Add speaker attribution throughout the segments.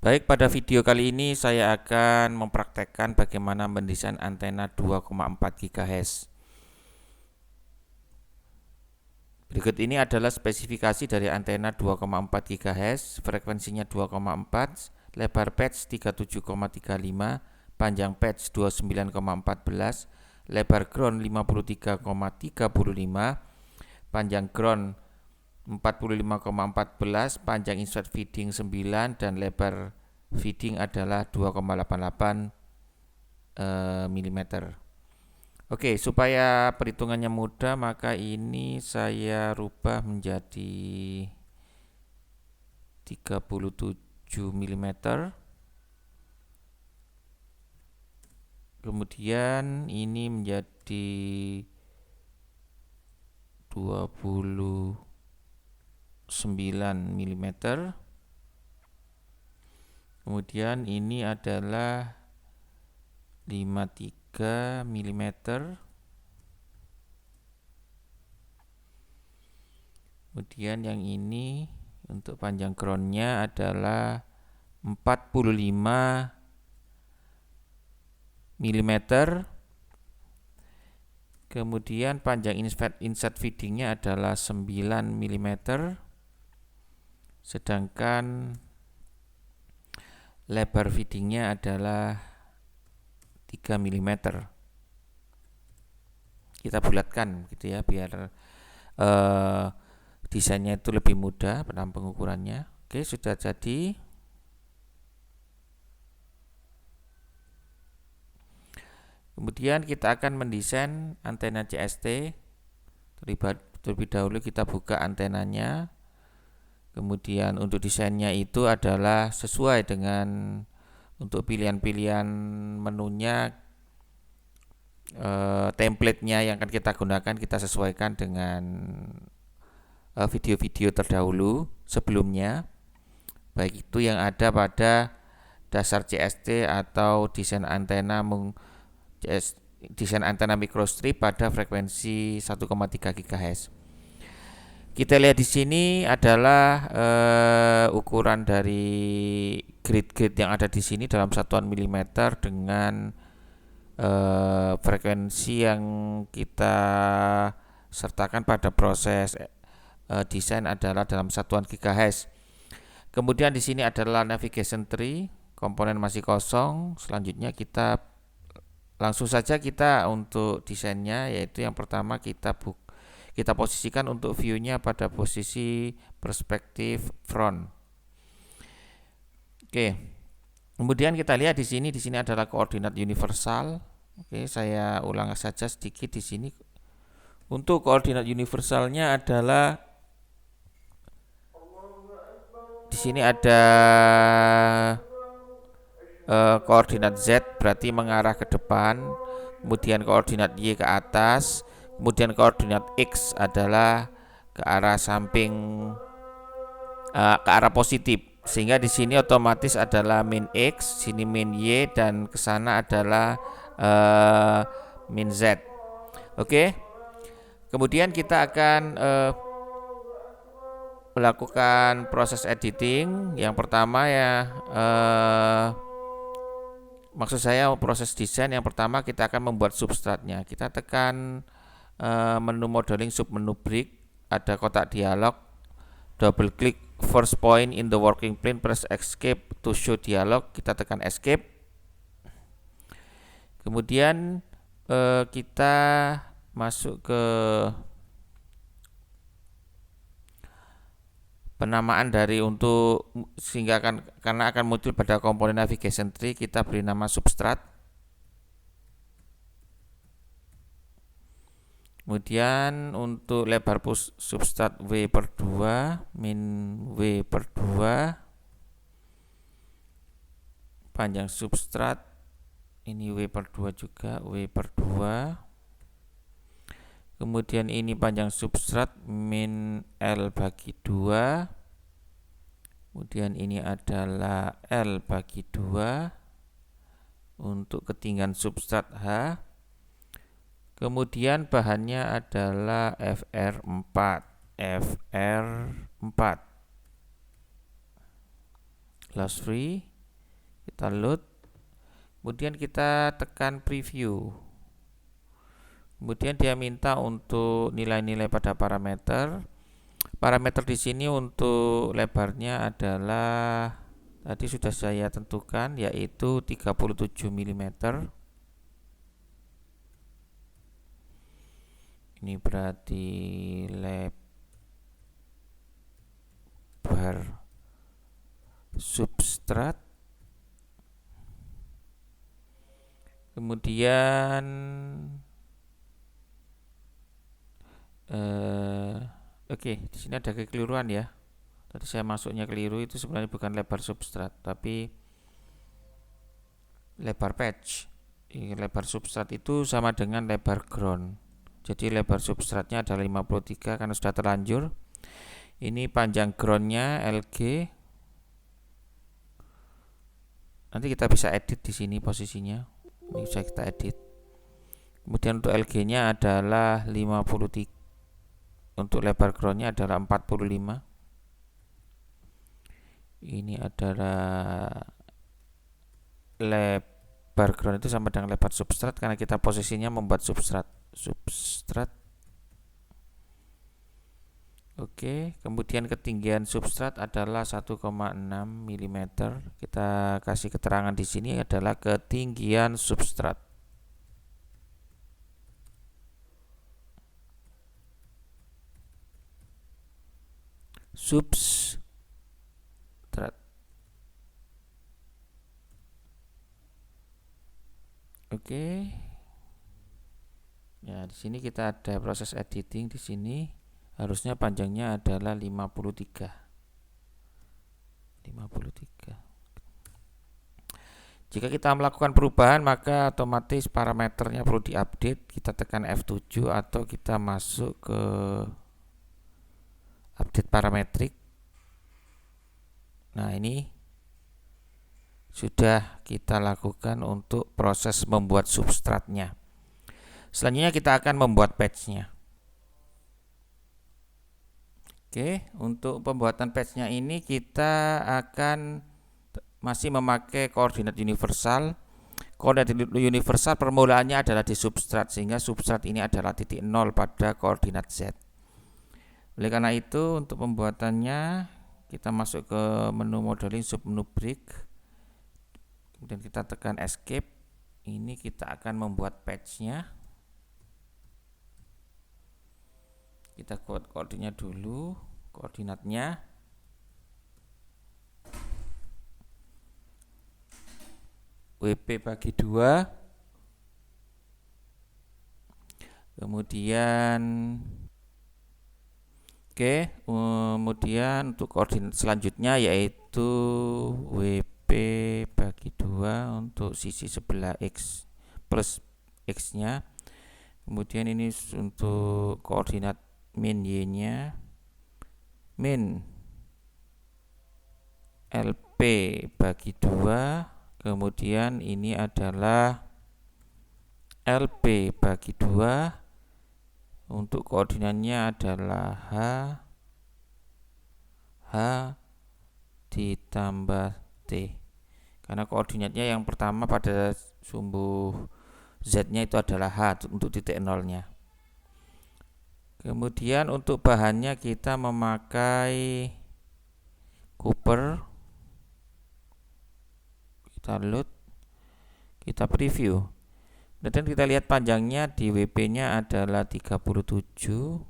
Speaker 1: Baik, pada video kali ini saya akan mempraktekkan bagaimana mendesain antena 2,4 GHz. Berikut ini adalah spesifikasi dari antena 2,4 GHz, frekuensinya 2,4, lebar patch 37,35, panjang patch 29,14, lebar ground 53,35, panjang ground 45,14, panjang insert feeding 9, dan lebar feeding adalah 2,88 mm. Oke, supaya perhitungannya mudah, maka ini saya rubah menjadi 37 mm. Kemudian ini menjadi 29 mm. Kemudian ini adalah 53 mm. Kemudian yang ini untuk panjang groundnya adalah 45 mm. Kemudian panjang insert feedingnya adalah 9 mm. Sedangkan lebar feedingnya adalah 3 mm. Kita bulatkan gitu ya, biar desainnya itu lebih mudah dalam pengukurannya. Oke, sudah jadi. Kemudian kita akan mendesain antena CST. Terlebih dahulu kita buka antenanya. Kemudian untuk desainnya itu adalah sesuai dengan untuk pilihan-pilihan menunya, template-nya yang akan kita gunakan kita sesuaikan dengan video-video terdahulu sebelumnya, baik itu yang ada pada dasar CST atau desain antena microstrip pada frekuensi 1,3 GHz. Kita lihat di sini adalah ukuran dari grid-grid yang ada di sini dalam satuan milimeter dengan frekuensi yang kita sertakan pada proses desain adalah dalam satuan GHz. Kemudian di sini adalah navigation tree, komponen masih kosong. Selanjutnya kita langsung saja untuk desainnya, yaitu yang pertama kita posisikan untuk view-nya pada posisi perspektif front. Oke. Kemudian kita lihat di sini adalah koordinat universal. Oke, saya ulang saja sedikit di sini. Untuk koordinat universalnya adalah di sini ada koordinat Z berarti mengarah ke depan, kemudian koordinat Y ke atas, kemudian koordinat X adalah ke arah samping, ke arah positif, sehingga di sini otomatis adalah min X, sini min Y, dan ke sana adalah min Z. Oke. Kemudian kita akan melakukan proses editing. Yang pertama ya, maksud saya proses desain yang pertama kita akan membuat substratnya. Kita tekan menu modeling submenu break, ada kotak dialog, double klik first point in the working plane, press escape to show dialog, kita tekan escape. Kemudian kita masuk ke penamaan dari untuk sehingga karena akan muncul pada komponen navigation tree, kita beri nama substrat. Kemudian untuk lebar substrat W/2 min W/2, panjang substrat ini W/2 juga, W/2. Kemudian ini panjang substrat min L/2. Kemudian ini adalah L/2 untuk ketinggian substrat H. Kemudian bahannya adalah FR4. Loss free. Kita load, kemudian kita tekan preview. Kemudian dia minta untuk nilai-nilai pada parameter. Parameter di sini untuk lebarnya adalah tadi sudah saya tentukan, yaitu 37 mm. Ini berarti lebar substrat. Kemudian oke, di sini ada kekeliruan ya. Tadi saya masuknya keliru, itu sebenarnya bukan lebar substrat, tapi lebar patch. Lebar substrat itu sama dengan lebar ground. Jadi lebar substratnya adalah 53 karena sudah terlanjur. Ini panjang groundnya LG. Nanti kita bisa edit di sini posisinya. Ini bisa kita edit. Kemudian untuk LG-nya adalah 53. Untuk lebar groundnya adalah 45. Ini adalah lebar ground itu sama dengan lebar substrat karena kita posisinya membuat substrat. Oke, kemudian ketinggian substrat adalah 1,6 mm. Kita kasih keterangan di sini adalah ketinggian substrat. Substrat. Oke. Ya, di sini kita ada proses editing di sini. Harusnya panjangnya adalah 53. Jika kita melakukan perubahan, maka otomatis parameternya perlu diupdate. Kita tekan F7 atau kita masuk ke update parametrik. Nah, ini sudah kita lakukan untuk proses membuat substratnya. Selanjutnya kita akan membuat patch-nya. Oke, untuk pembuatan patch-nya ini kita akan masih memakai koordinat universal. Koordinat universal permulaannya adalah di substrat, sehingga substrat ini adalah titik 0 pada koordinat Z. Oleh karena itu, untuk pembuatannya kita masuk ke menu modeling, submenu break. Kemudian kita tekan escape. Ini kita akan membuat patch-nya. Kita buat koordinatnya dulu. Koordinatnya WP bagi 2. Kemudian kemudian untuk koordinat selanjutnya yaitu WP bagi 2 untuk sisi sebelah X plus X-nya. Kemudian ini untuk koordinat min Y-nya, min LP bagi 2. Kemudian ini adalah LP bagi 2. Untuk koordinatnya adalah H ditambah T. Karena koordinatnya yang pertama pada sumbu Z-nya itu adalah H untuk titik nolnya. Kemudian untuk bahannya kita memakai Cooper. Kita load, kita preview. Dan kita lihat panjangnya di WP-nya adalah 37.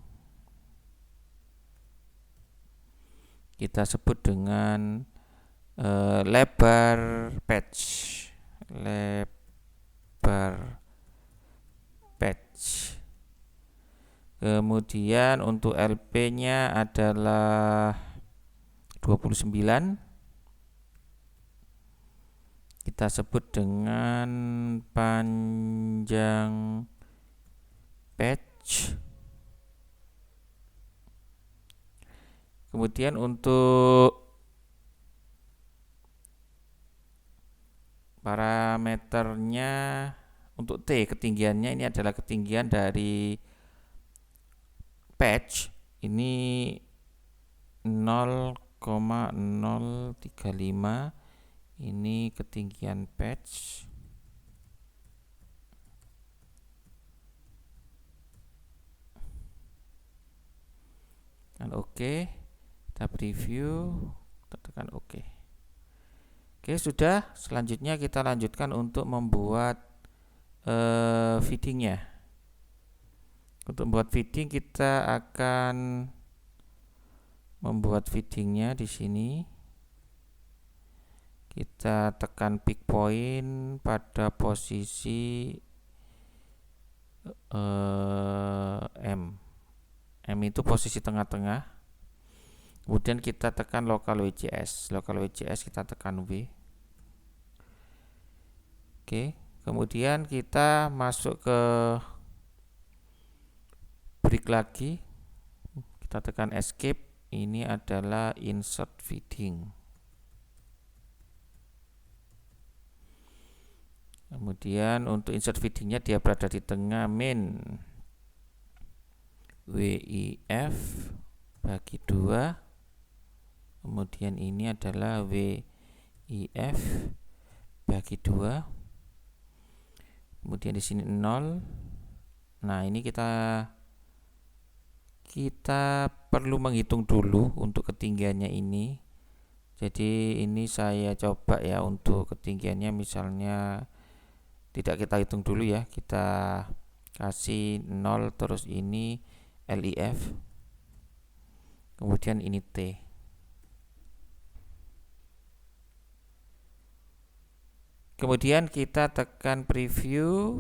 Speaker 1: Kita sebut dengan lebar patch. Kemudian untuk LP-nya adalah 29. Kita sebut dengan panjang patch. Kemudian untuk parameternya, untuk T ketinggiannya ini adalah ketinggian dari patch. Ini 0,035. Ini ketinggian patch. Tekan OK. Kita preview, kita tekan OK. Oke, sudah. Selanjutnya kita lanjutkan untuk membuat feedingnya. Untuk membuat feeding kita akan membuat feedingnya di sini. Kita tekan pick point pada posisi M. M itu posisi tengah-tengah. Kemudian kita tekan local WCS. Local WCS kita tekan W. Oke, kemudian kita masuk ke break lagi. Kita tekan escape. Ini adalah insert feeding. Kemudian untuk insert feedingnya dia berada di tengah min WIF bagi 2. Kemudian ini adalah WIF bagi 2. Kemudian di sini 0. Nah, ini kita perlu menghitung dulu untuk ketinggiannya ini. Jadi ini saya coba ya untuk ketinggiannya, misalnya tidak kita hitung dulu ya. Kita kasih 0 terus ini LIF. Kemudian ini T. Kemudian kita tekan preview.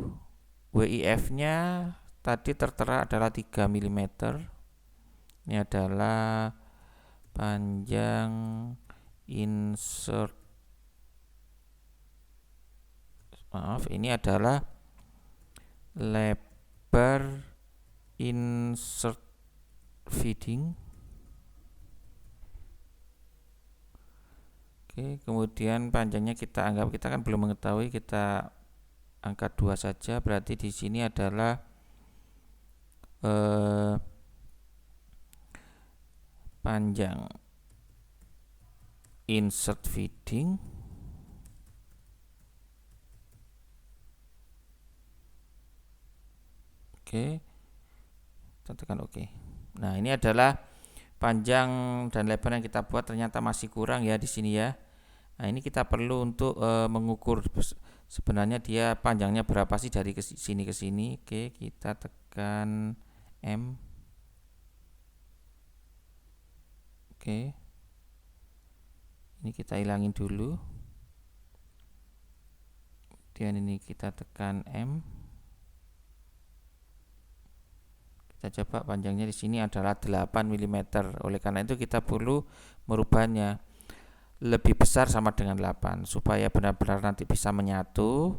Speaker 1: WIF-nya tadi tertera adalah 3 mm. Ini adalah panjang insert. Maaf, ini adalah lebar insert feeding. Oke, kemudian panjangnya kita anggap, kita kan belum mengetahui, kita angka 2 saja. Berarti di sini adalah panjang insert feeding. Oke, kita tekan OK. Nah, ini adalah panjang dan lebar yang kita buat, ternyata masih kurang ya di sini ya. Nah, ini kita perlu untuk mengukur sebenarnya dia panjangnya berapa sih dari sini ke sini. Oke, kita tekan M. Oke, ini kita hilangin dulu. Kemudian ini kita tekan M. Kita coba panjangnya di sini adalah 8 mm. Oleh karena itu kita perlu merubahnya lebih besar sama dengan 8 supaya benar-benar nanti bisa menyatu.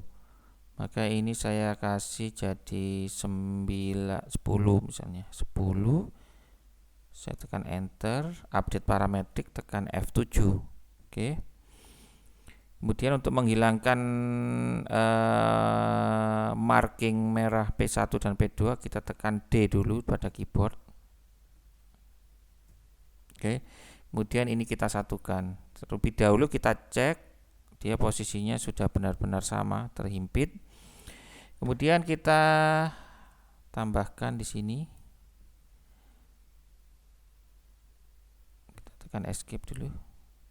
Speaker 1: Maka ini saya kasih jadi 10 misalnya 10. Saya tekan enter, update parametrik, tekan F7. Oke. Kemudian untuk menghilangkan marking merah P1 dan P2, kita tekan D dulu pada keyboard. Oke. Kemudian ini kita satukan. Terlebih dahulu kita cek dia posisinya sudah benar-benar sama, terhimpit. Kemudian kita tambahkan di sini. Kita tekan escape dulu.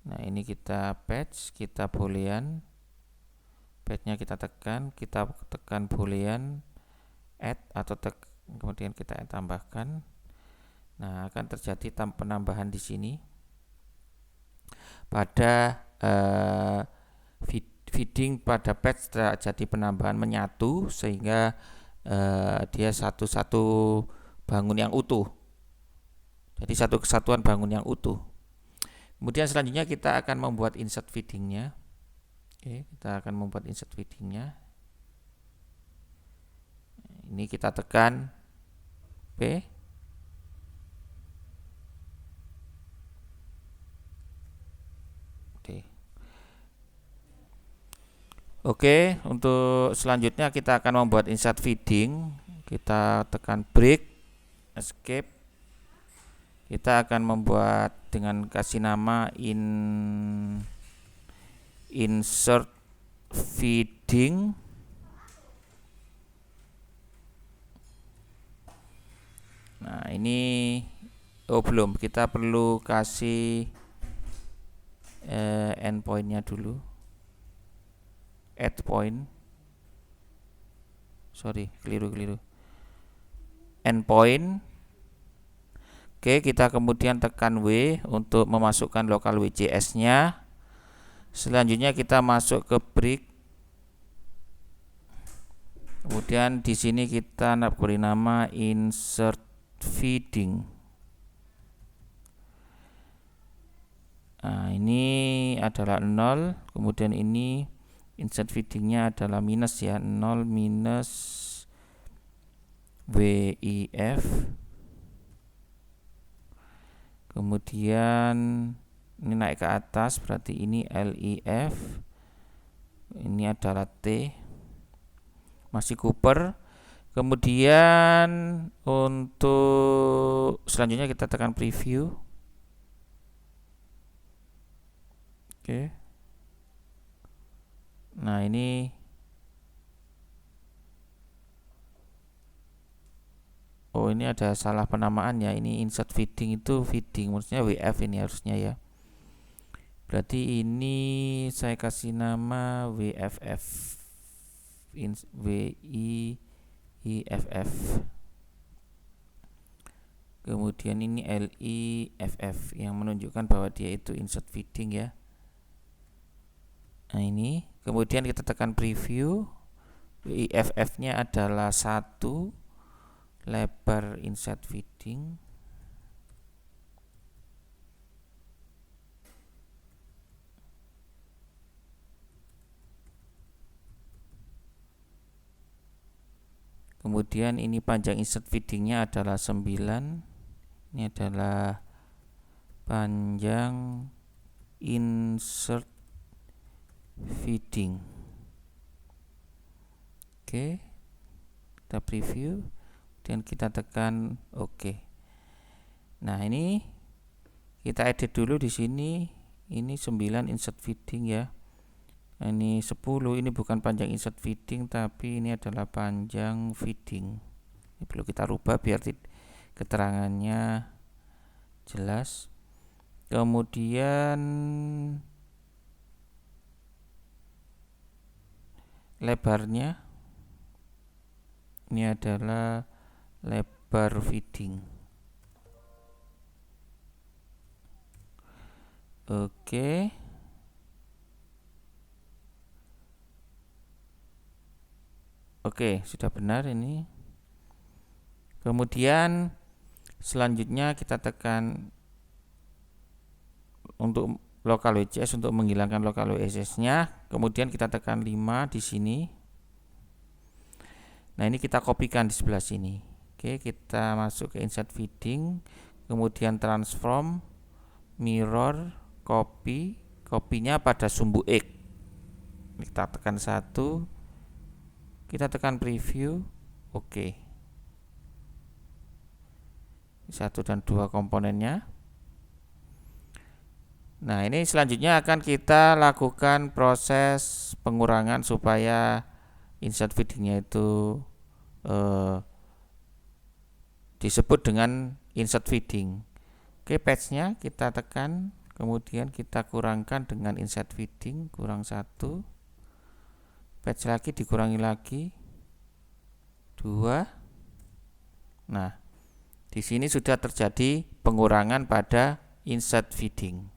Speaker 1: Nah, ini kita patch, kita boolean. Patch-nya kita tekan boolean add atau kemudian kita tambahkan. Nah, akan terjadi penambahan di sini. Pada feeding pada patch terjadi penambahan menyatu sehingga dia satu bangun yang utuh. Jadi satu kesatuan bangun yang utuh. Kemudian selanjutnya kita akan membuat insert feedingnya. Oke, kita akan membuat insert feedingnya. Ini kita tekan P. Oke, untuk selanjutnya kita akan membuat insert feeding. Kita tekan break, escape. Kita akan membuat dengan kasih nama insert feeding. Nah, ini belum, kita perlu kasih endpointnya dulu. Add point. Sorry, keliru. Endpoint. Oke, kita kemudian tekan W untuk memasukkan lokal WCS-nya. Selanjutnya kita masuk ke break. Kemudian di sini kita beri nama insert feeding. Nah, ini adalah 0, kemudian ini insert feedingnya adalah minus ya, 0 minus WIF. Kemudian ini naik ke atas, berarti ini LIF. Ini adalah T. Masih Cooper. Kemudian untuk selanjutnya kita tekan preview. Oke. Nah, ini ini ada salah penamaan ya. Ini insert feeding itu feeding, maksudnya WF ini harusnya ya. Berarti ini saya kasih nama WFF. WIFF. Kemudian ini LIFF yang menunjukkan bahwa dia itu insert feeding ya. Nah, ini kemudian kita tekan preview. WIFF-nya adalah 1, lebar insert feeding. Kemudian ini panjang insert feedingnya adalah 9. Ini adalah panjang insert feeding. Oke, kita preview dan kita tekan OK. Nah, ini kita edit dulu di sini. Ini 9 insert feeding ya. Ini 10, ini bukan panjang insert feeding, tapi ini adalah panjang feeding. Ini perlu kita rubah biar keterangannya jelas. Kemudian lebarnya ini adalah lebar feeding. Oke. Oke, sudah benar ini. Kemudian selanjutnya kita tekan untuk lokal WCS untuk menghilangkan lokal WCS-nya. Kemudian kita tekan 5 di sini. Nah, ini kita kopikan di sebelah sini. Oke, kita masuk ke insert feeding, kemudian transform, mirror, copy. Kopinya pada sumbu X. Kita tekan 1. Kita tekan preview. Oke. 1 dan 2 komponennya. Nah, ini selanjutnya akan kita lakukan proses pengurangan supaya insert feedingnya itu disebut dengan insert feeding. Oke, patch-nya kita tekan, kemudian kita kurangkan dengan insert feeding, kurang 1. Patch lagi, dikurangi lagi 2. Nah, di sini sudah terjadi pengurangan pada insert feeding.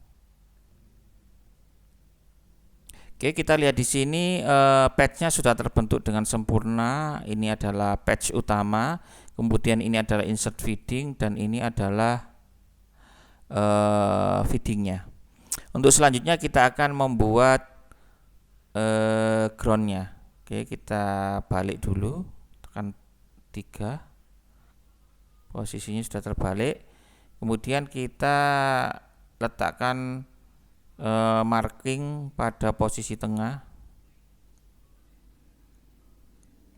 Speaker 1: Oke, kita lihat di sini patch-nya sudah terbentuk dengan sempurna. Ini adalah patch utama, kemudian ini adalah insert feeding, dan ini adalah feedingnya. Untuk selanjutnya kita akan membuat groundnya. Oke, kita balik dulu, tekan 3, posisinya sudah terbalik. Kemudian kita letakkan marking pada posisi tengah.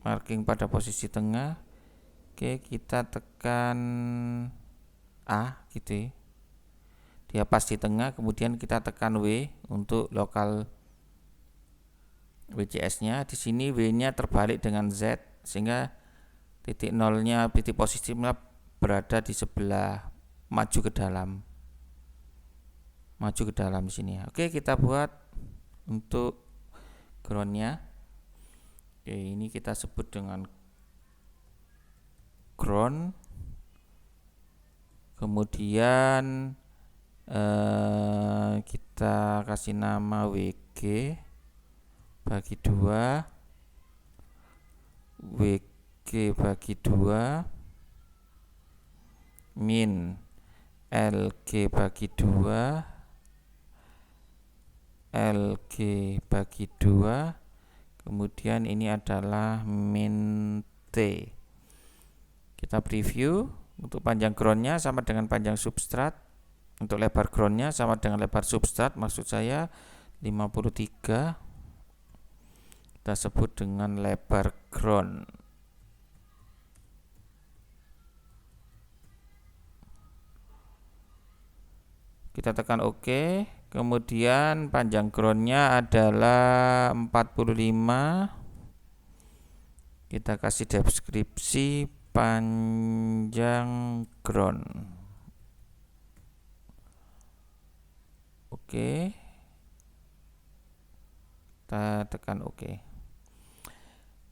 Speaker 1: Marking pada posisi tengah. Oke, kita tekan A gitu ya. Dia pas di tengah, kemudian kita tekan W untuk lokal WCS-nya. Di sini W-nya terbalik dengan Z, sehingga titik nolnya, titik positifnya berada di sebelah maju ke dalam. Maju ke dalam di sini. Oke, kita buat untuk ground-nya. Oke, ini kita sebut dengan ground. Kemudian kita kasih nama WG bagi 2, WG bagi 2 min LG bagi 2, LG bagi 2, kemudian ini adalah min T. Kita preview. Untuk panjang groundnya sama dengan panjang substrat. Untuk lebar groundnya sama dengan lebar substrat, maksud saya 53. Kita sebut dengan lebar ground. Kita tekan OK. Kemudian panjang groundnya adalah 45. Kita kasih deskripsi panjang ground. Oke. Kita tekan OK.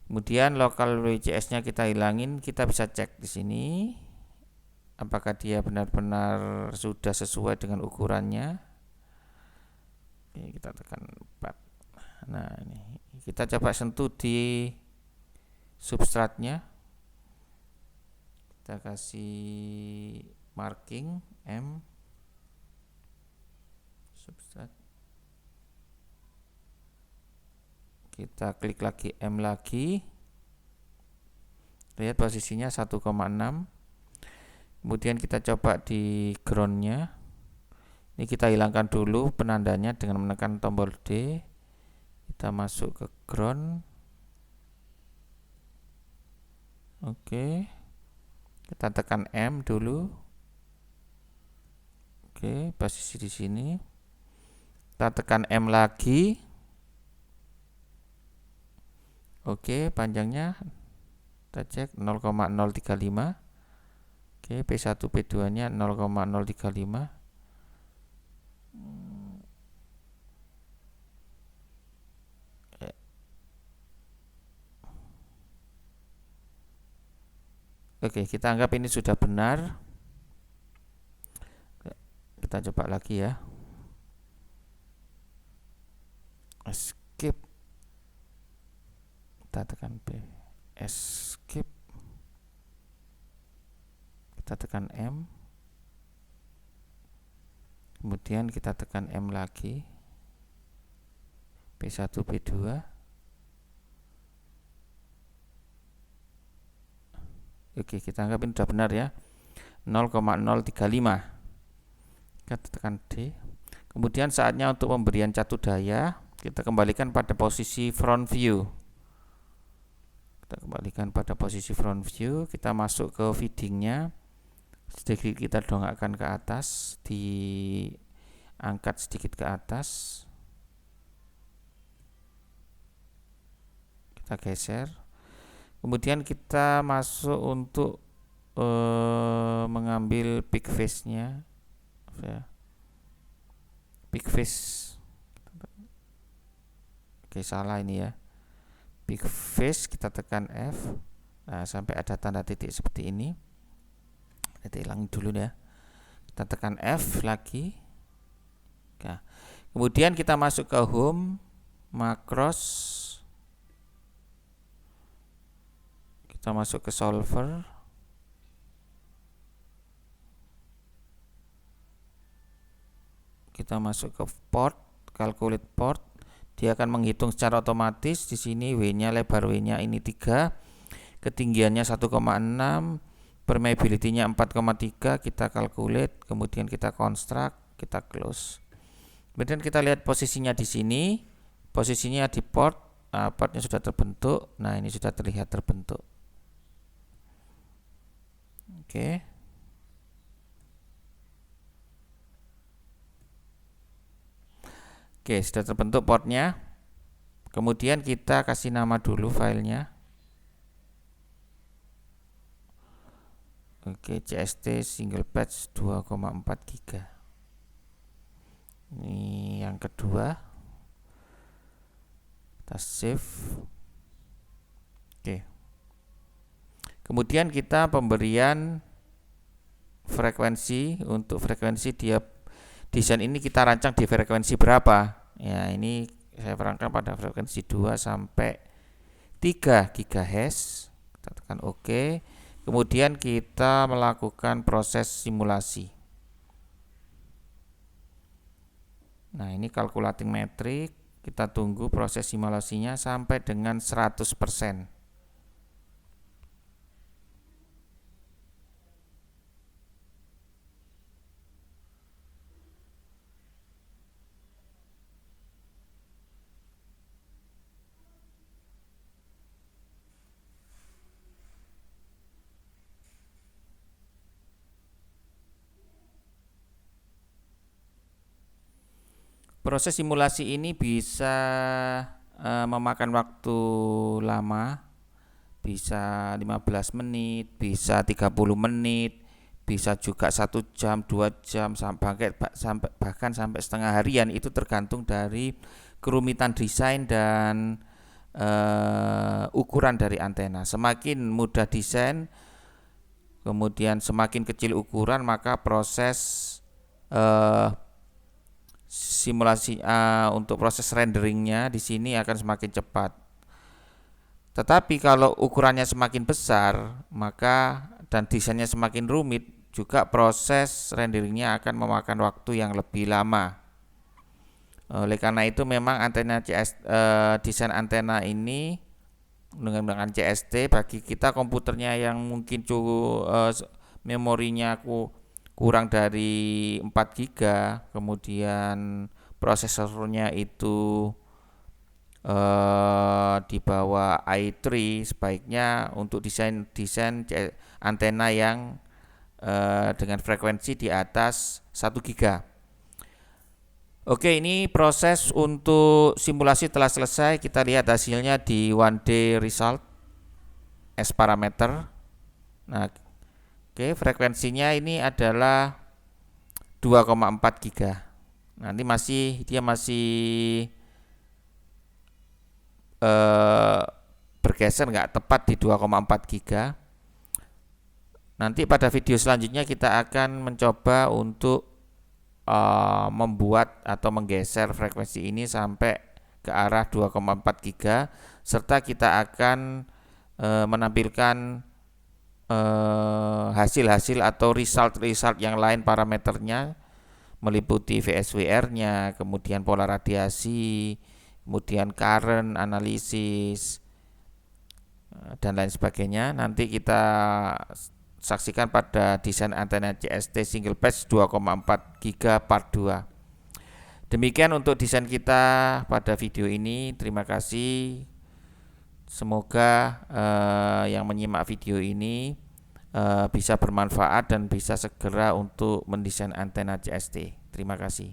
Speaker 1: Kemudian lokal WCS-nya kita hilangin. Kita bisa cek di sini apakah dia benar-benar sudah sesuai dengan ukurannya. Oke, kita tekan 4. Nah, ini kita coba sentuh di substratnya. Kita kasih marking M substrat. Kita klik lagi M lagi. Lihat posisinya 1,6. Kemudian kita coba di groundnya. Ini kita hilangkan dulu penandanya dengan menekan tombol D. Kita masuk ke ground. Oke. Kita tekan M dulu. Oke, posisi di sini. Kita tekan M lagi. Oke, panjangnya kita cek 0,035. Oke, P1 P2 nya 0,035. Oke, kita anggap ini sudah benar. Kita coba lagi ya. Escape. Kita tekan B. Escape. Kita tekan M. Kemudian kita tekan M lagi. P1 P2. Oke, kita anggap ini sudah benar ya. 0,035. Kita tekan D. Kemudian saatnya untuk pemberian catu daya. Kita kembalikan pada posisi front view. Kita kembalikan pada posisi front view. Kita masuk ke feedingnya. Sedikit kita dongakkan ke atas, diangkat sedikit ke atas. Kita geser. Kemudian kita masuk untuk mengambil peak face-nya. Peak face. Oke, salah ini ya. Peak face kita tekan F. Nah, sampai ada tanda titik seperti ini. Kita hilang dulu ya. Kita tekan F lagi. Nah, kemudian kita masuk ke home, macros. Kita masuk ke solver. Kita masuk ke port, calculate port. Dia akan menghitung secara otomatis. Di sini W-nya, lebar W-nya ini 3, ketinggiannya 1,6, permeability-nya 4,3. Kita calculate, kemudian kita construct, kita close. Kemudian kita lihat posisinya di sini. Posisinya di port. Nah, portnya sudah terbentuk. Nah, ini sudah terlihat terbentuk. Oke. Oke, sudah terbentuk portnya. Kemudian kita kasih nama dulu filenya. Oke, CST single patch 2,4 GB. Ini yang kedua. Kita save. Oke. Kemudian kita pemberian frekuensi. Untuk frekuensi dia desain ini kita rancang di frekuensi berapa? Ya, ini saya rancang pada frekuensi 2 sampai 3 GHz. Kita tekan OK. Kemudian kita melakukan proses simulasi. Nah, ini calculating metric. Kita tunggu proses simulasinya sampai dengan 100%. Proses simulasi ini bisa memakan waktu lama, bisa 15 menit, bisa 30 menit, bisa juga 1 jam, 2 jam, bahkan sampai setengah harian. Itu tergantung dari kerumitan desain dan ukuran dari antena. Semakin mudah desain, kemudian semakin kecil ukuran, maka proses simulasi untuk proses renderingnya di sini akan semakin cepat. Tetapi kalau ukurannya semakin besar, maka dan desainnya semakin rumit, juga proses renderingnya akan memakan waktu yang lebih lama. Oleh karena itu memang desain antena ini menggunakan CST bagi kita komputernya yang mungkin memorinya kurang dari 4 GB, kemudian prosesornya itu di bawah i3, sebaiknya untuk desain antena yang dengan frekuensi di atas 1 GB. Oke, ini proses untuk simulasi telah selesai. Kita lihat hasilnya di 1D result S parameter. Nah, oke, frekuensinya ini adalah 2,4 GB. Nanti dia masih bergeser nggak tepat di 2,4 GB. Nanti pada video selanjutnya kita akan mencoba untuk membuat atau menggeser frekuensi ini sampai ke arah 2,4 GB, serta kita akan menampilkan hasil-hasil atau result yang lain parameternya, meliputi VSWR-nya, kemudian pola radiasi, kemudian current analisis, dan lain sebagainya. Nanti kita saksikan pada desain antena CST single patch 2,4 GB part 2. Demikian untuk desain kita pada video ini. Terima kasih. Semoga yang menyimak video ini bisa bermanfaat dan bisa segera untuk mendesain antena CST. Terima kasih.